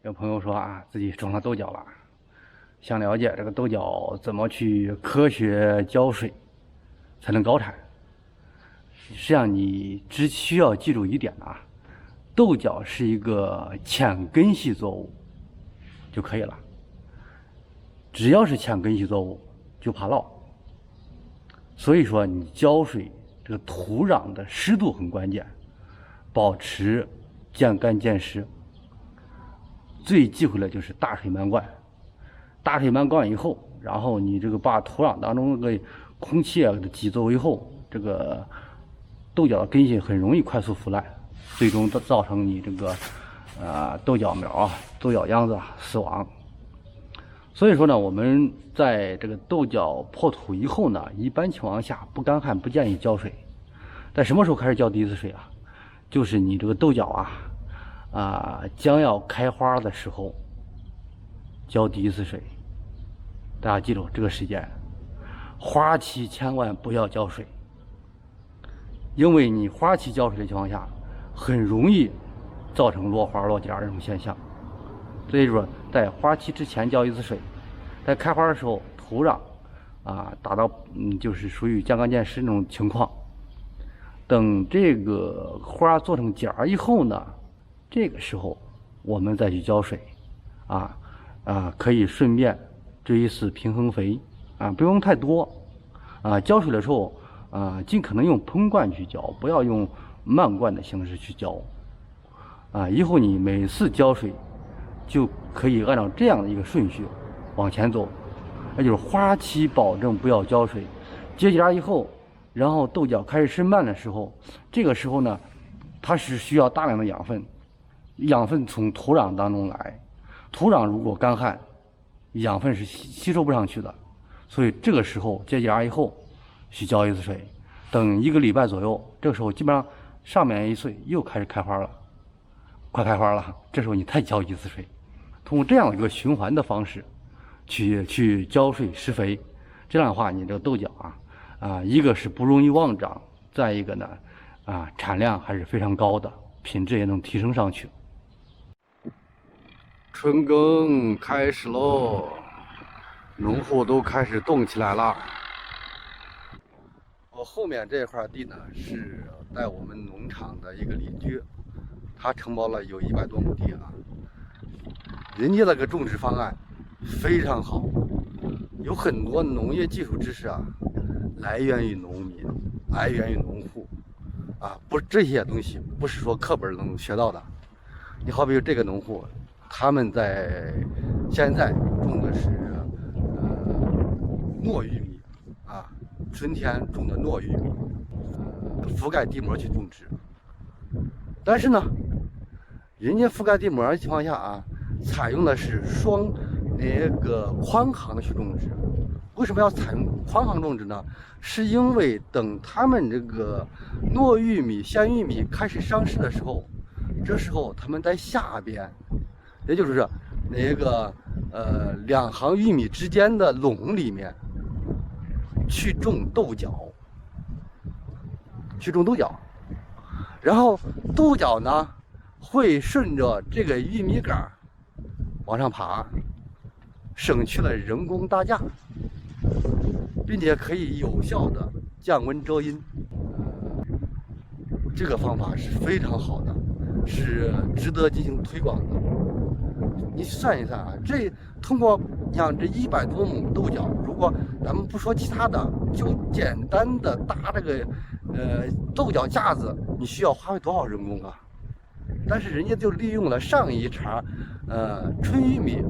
有朋友说啊，自己种了豆角了，想了解这个豆角怎么去科学浇水才能高产。实际上，你只需要记住一点啊，豆角是一个浅根系作物就可以了。只要是浅根系作物，就怕涝。所以说，你浇水这个土壤的湿度很关键，保持见干见湿。最忌讳的就是大水漫灌。大水漫灌以后，然后你这个把土壤当中的空气啊挤走以后，这个豆角的根系很容易快速腐烂，最终造成你这个豆角苗啊、豆角秧子死亡。所以说呢，我们在这个豆角破土以后呢，一般情况下不干旱不建议浇水。在什么时候开始浇第一次水啊？就是你这个豆角将要开花的时候浇第一次水。大家记住这个时间，花期千万不要浇水，因为你花期浇水的情况下，很容易造成落花落荚这种现象。所以说，在花期之前浇一次水，在开花的时候，土壤达到就是属于见干见湿那种情况。等这个花做成荚以后呢，这个时候我们再去浇水，可以顺便追一次平衡肥，不用太多，浇水的时候尽可能用喷灌去浇，不要用漫灌的形式去浇，以后你每次浇水就可以按照这样的一个顺序往前走，那就是花期保证不要浇水，结荚以后，然后豆角开始生蔓的时候，这个时候呢，它是需要大量的养分，养分从土壤当中来，土壤如果干旱，养分是吸收不上去的，所以这个时候结荚以后去浇一次水，等1个礼拜左右，这个时候基本上上面一穗又开始开花了，快开花了，这时候你再浇一次水，通过这样一个循环的方式去浇水施肥，这样的话你这个豆角一个是不容易妄长，再一个呢产量还是非常高的，品质也能提升上去。春耕开始喽，农户都开始动起来了。我后面这块地呢，是在我们农场的一个邻居，他承包了有100多亩地人家那个种植方案非常好，有很多农业技术知识来源于农民，来源于农户不，这些东西不是说课本能学到的。你好比这个农户，他们现在种的是糯玉米春天种的糯玉米，覆盖地膜去种植。但是呢，人家覆盖地膜的情况下采用的是宽行的去种植。为什么要采用宽行种植呢？是因为等他们这个糯玉米、鲜玉米开始上市的时候，这时候他们在下边，也就是2行玉米之间的垄里面去种豆角，然后豆角呢会顺着这个玉米杆往上爬，省去了人工搭架，并且可以有效的降温遮阴。这个方法是非常好的，是值得进行推广的。你算一算这通过像这100多亩豆角，如果咱们不说其他的，就简单的搭这个豆角架子，你需要花费多少人工但是人家就利用了上一茬春玉米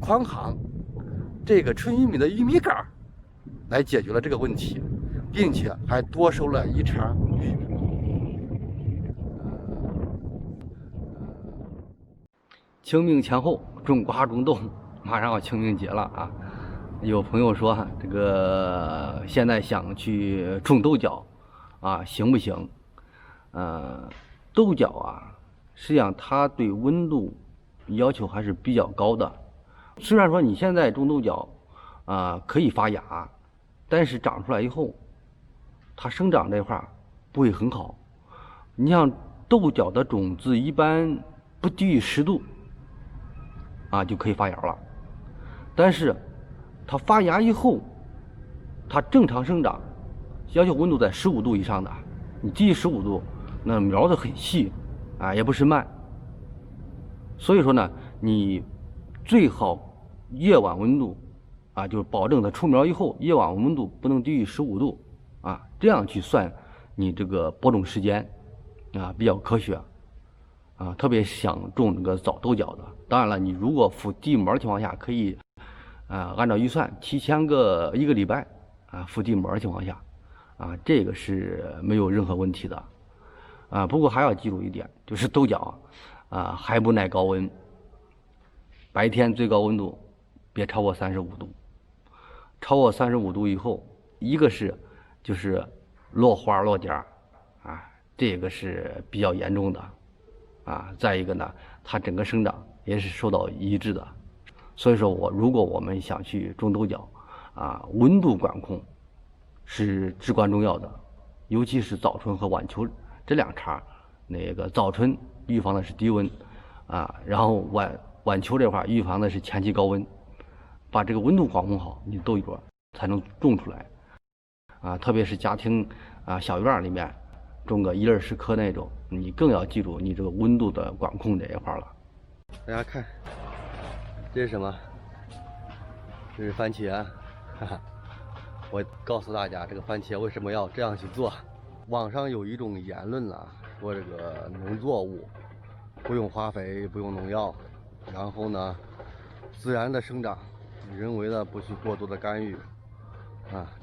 宽行这个春玉米的玉米杆来解决了这个问题，并且还多收了一茬玉米。清明前后种瓜种豆，马上要清明节了有朋友说这个现在想去种豆角行不行？豆角实际上它对温度要求还是比较高的。虽然说你现在种豆角可以发芽，但是长出来以后，它生长这块不会很好。你像豆角的种子一般不低于10度，就可以发芽了。但是它发芽以后，它正常生长要求温度在15度以上的，你低于15度，那苗子很细也不是慢。所以说呢，你最好夜晚温度就是保证它出苗以后夜晚温度不能低于15度这样去算你这个播种时间比较科学特别想种这个早豆角的。当然了，你如果敷地膜的情况下，可以按照预算提前1个礼拜敷地膜的情况下这个是没有任何问题的不过还要记住一点，就是豆角还不耐高温，白天最高温度别超过35度，超过35度以后，一个是就是落花落荚这个是比较严重的再一个呢，它整个生长也是受到抑制的。所以说如果我们想去种豆角温度管控是至关重要的，尤其是早春和晚秋这2茬。那个早春预防的是低温然后晚秋这块预防的是前期高温，把这个温度管控好，你豆角才能种出来特别是家庭小院里面种个1-20棵那种，你更要记住你这个温度的管控这一块了。大家看，这是什么？这是番茄我告诉大家，这个番茄为什么要这样去做。网上有一种言论说这个农作物不用化肥，不用农药，然后呢自然的生长，人为的不去过多的干预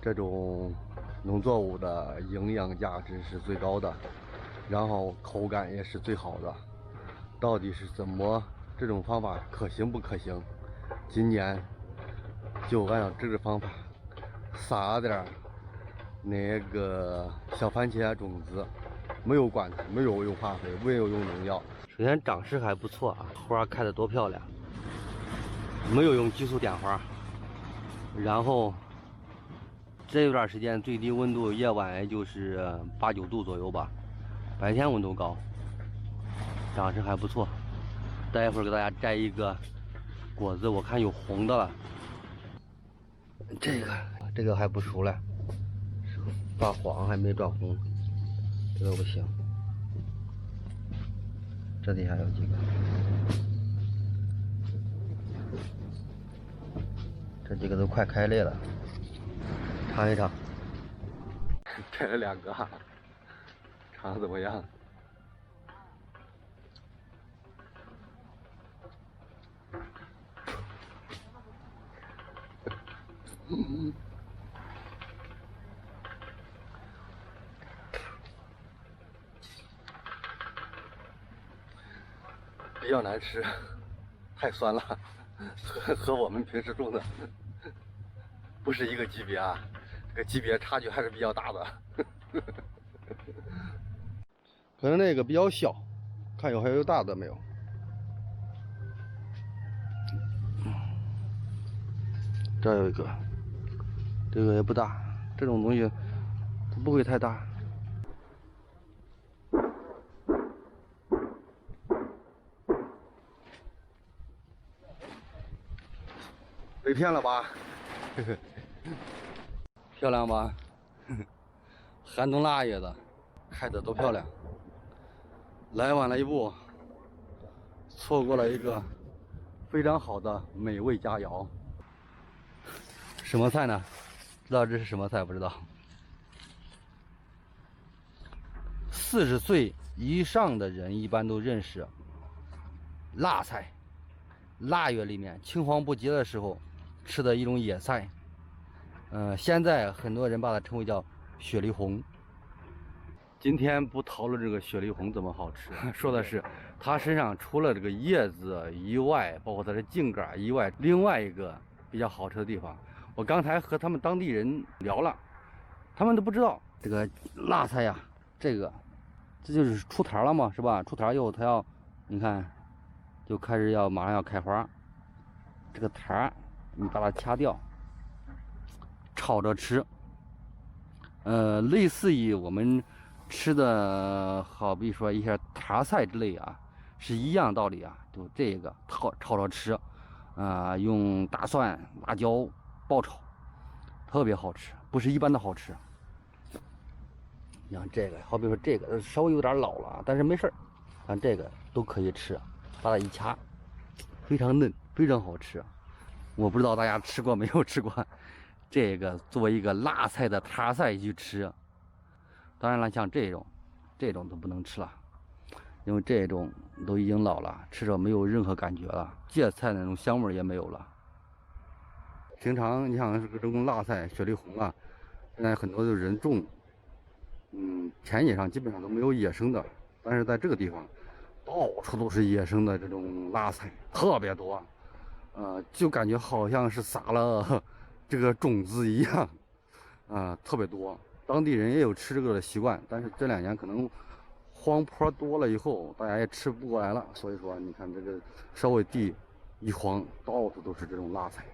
这种农作物的营养价值是最高的，然后口感也是最好的。到底是怎么这种方法可行不可行？今年就按照这个方法撒点那个小番茄种子，没有管它，没有用化肥，没有用农药。首先长势还不错花开得多漂亮，没有用激素点花。然后这段时间最低温度夜晚也就是8、9度左右吧，白天温度高，长势还不错。待会儿给大家摘一个果子，我看有红的了。这个还不熟嘞，发黄还没转红，这个不行。这底下有几个，这几个都快开裂了，尝一尝。摘了2个，尝的怎么样？比较难吃，太酸了，和我们平时种的不是一个级别这个级别差距还是比较大的。可能那个比较小，看还有大的没有？这有一个，这个也不大，这种东西它不会太大。被骗了吧？漂亮吧？寒冬腊月的，开得多漂亮！来晚了一步，错过了一个非常好的美味佳肴。什么菜呢？知道这是什么菜不知道？40岁以上的人一般都认识辣菜，腊月里面青黄不接的时候吃的一种野菜。现在很多人把它称为叫雪里红。今天不讨论这个雪里红怎么好吃，说的是它身上除了这个叶子以外，包括它的茎秆以外，另外一个比较好吃的地方。我刚才和他们当地人聊了，他们都不知道这个辣菜呀，这就是出坛了嘛，是吧？出坛以后它要，你看，就开始马上要开花。这个坛你把它掐掉，炒着吃。类似于我们吃的，好比说一些茶菜之类是一样道理就这个炒着吃。用大蒜、辣椒爆炒，特别好吃，不是一般的好吃。你看这个，好比说这个稍微有点老了，但是没事儿，看这个都可以吃，把它一掐，非常嫩，非常好吃。我不知道大家吃过没有吃过，这个作为一个辣菜的塔菜去吃。当然了，像这种都不能吃了，因为这种都已经老了，吃着没有任何感觉了，芥菜那种香味也没有了。平常你像这种辣菜、雪里红啊，现在很多的人种。田野上基本上都没有野生的，但是在这个地方，到处都是野生的这种辣菜，特别多，就感觉好像是撒了这个种子一样，特别多。当地人也有吃这个的习惯，但是这2年可能荒坡多了以后，大家也吃不过来了，所以说你看这个稍微地一荒，到处都是这种辣菜。